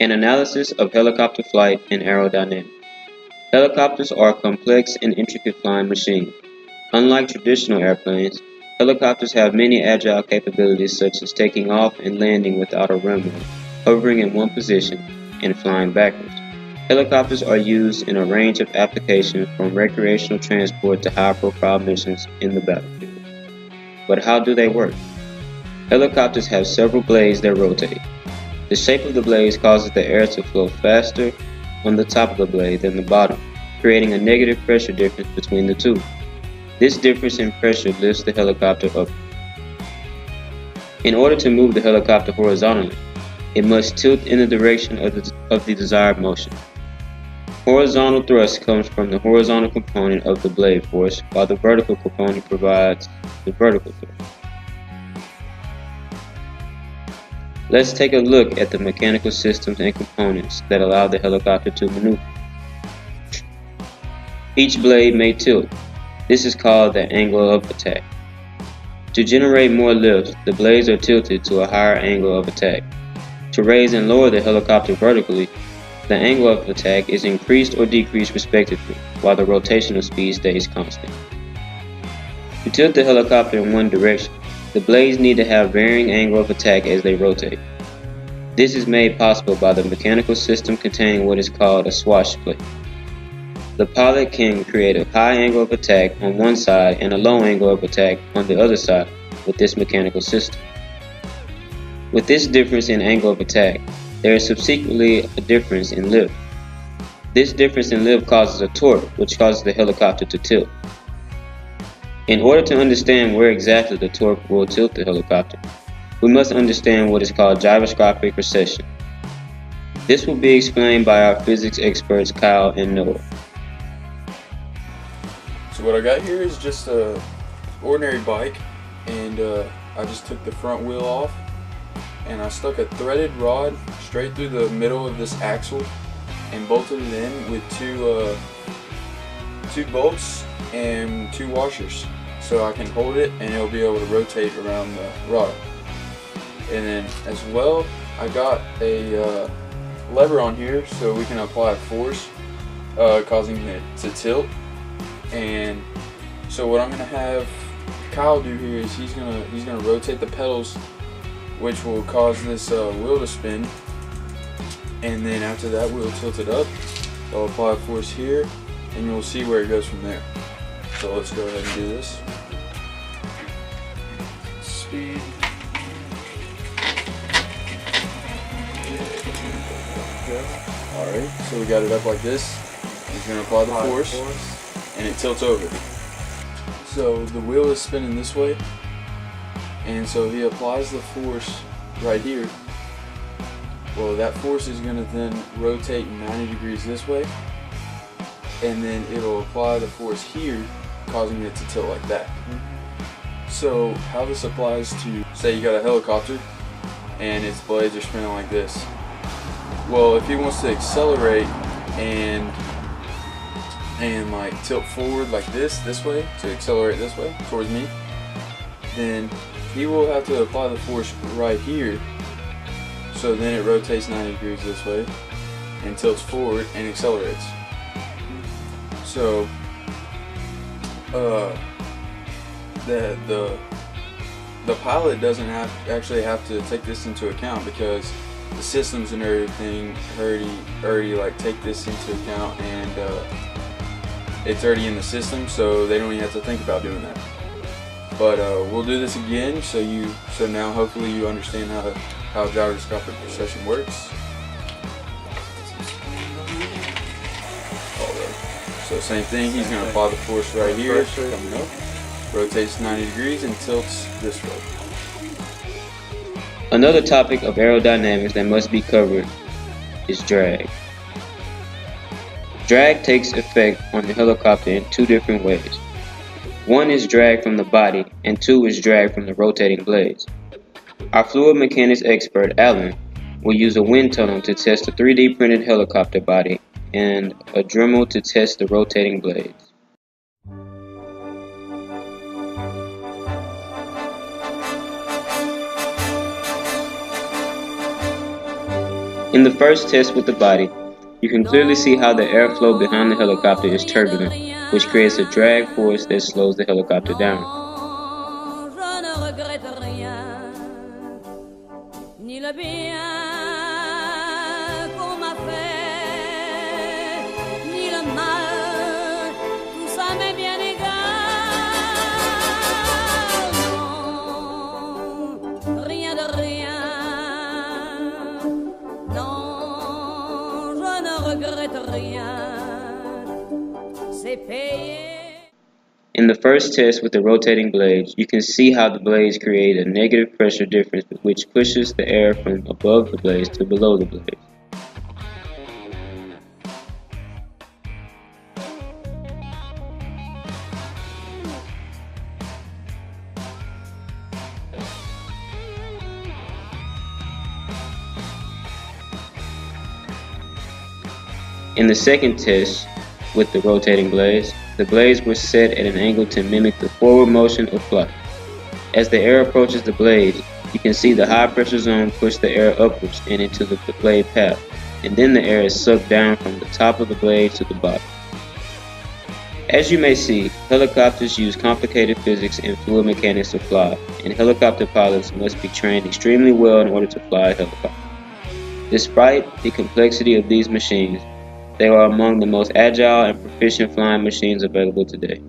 An analysis of helicopter flight and aerodynamics. Helicopters are complex and intricate flying machines. Unlike traditional airplanes, helicopters have many agile capabilities such as taking off and landing without a runway, hovering in one position, and flying backwards. Helicopters are used in a range of applications from recreational transport to high-profile missions in the battlefield. But how do they work? Helicopters have several blades that rotate. The shape of the blades causes the air to flow faster on the top of the blade than the bottom, creating a negative pressure difference between the two. This difference in pressure lifts the helicopter up. In order to move the helicopter horizontally, it must tilt in the direction of the desired motion. Horizontal thrust comes from the horizontal component of the blade force, while the vertical component provides the vertical thrust. Let's take a look at the mechanical systems and components that allow the helicopter to maneuver. Each blade may tilt. This is called the angle of attack. To generate more lift, the blades are tilted to a higher angle of attack. To raise and lower the helicopter vertically, the angle of attack is increased or decreased respectively, while the rotational speed stays constant. To tilt the helicopter in one direction, the blades need to have varying angle of attack as they rotate. This is made possible by the mechanical system containing what is called a swash plate. The pilot can create a high angle of attack on one side and a low angle of attack on the other side with this mechanical system. With this difference in angle of attack, there is subsequently a difference in lift. This difference in lift causes a torque, which causes the helicopter to tilt. In order to understand where exactly the torque will tilt the helicopter, we must understand what is called gyroscopic recession. This will be explained by our physics experts Kyle and Noah. So what I got here is just a ordinary bike, and I just took the front wheel off and I stuck a threaded rod straight through the middle of this axle and bolted it in with two bolts and two washers, so I can hold it and it'll be able to rotate around the rod. And then as well, I got a lever on here so we can apply force, causing it to tilt. And so what I'm gonna have Kyle do here is he's gonna rotate the pedals, which will cause this wheel to spin. And then after that, we'll tilt it up. I'll apply force here, and you'll see where it goes from there. So let's go ahead and do this. Speed. Alright, so we got it up like this. He's going to apply the force, and it tilts over. So the wheel is spinning this way, and so he applies the force right here. Well, that force is going to then rotate 90 degrees this way, and then it'll apply the force here, causing it to tilt like that. So how this applies to, say you got a helicopter and its blades are spinning like this. Well, if he wants to accelerate and like tilt forward like this way, to accelerate this way towards me, then he will have to apply the force right here. So then it rotates 90 degrees this way and tilts forward and accelerates. So the pilot doesn't actually have to take this into account, because the systems and everything already like take this into account, and it's already in the system, so they don't even have to think about doing that. But we'll do this again, so now hopefully you understand how gyroscopic recession works. So same thing, he's going to apply the force right here, coming up, rotates 90 degrees and tilts this way. Another topic of aerodynamics that must be covered is drag. Drag takes effect on the helicopter in two different ways. One is drag from the body, and two is drag from the rotating blades. Our fluid mechanics expert, Alan, will use a wind tunnel to test a 3D printed helicopter body and a Dremel to test the rotating blades. In the first test with the body, you can clearly see how the airflow behind the helicopter is turbulent, which creates a drag force that slows the helicopter down. Je ne regrette rien, ni le bien qu'on m'a fait, ni le mal, tout ça m'est bien égal. Non, rien de rien, non, je ne regrette rien, c'est payé. In the first test with the rotating blades, you can see how the blades create a negative pressure difference which pushes the air from above the blades to below the blades. In the second test with the rotating blades, the blades were set at an angle to mimic the forward motion of flight. As the air approaches the blades, you can see the high pressure zone push the air upwards and into the blade path, and then the air is sucked down from the top of the blade to the bottom. As you may see, helicopters use complicated physics and fluid mechanics to fly, and helicopter pilots must be trained extremely well in order to fly a helicopter. Despite the complexity of these machines, they are among the most agile and proficient flying machines available today.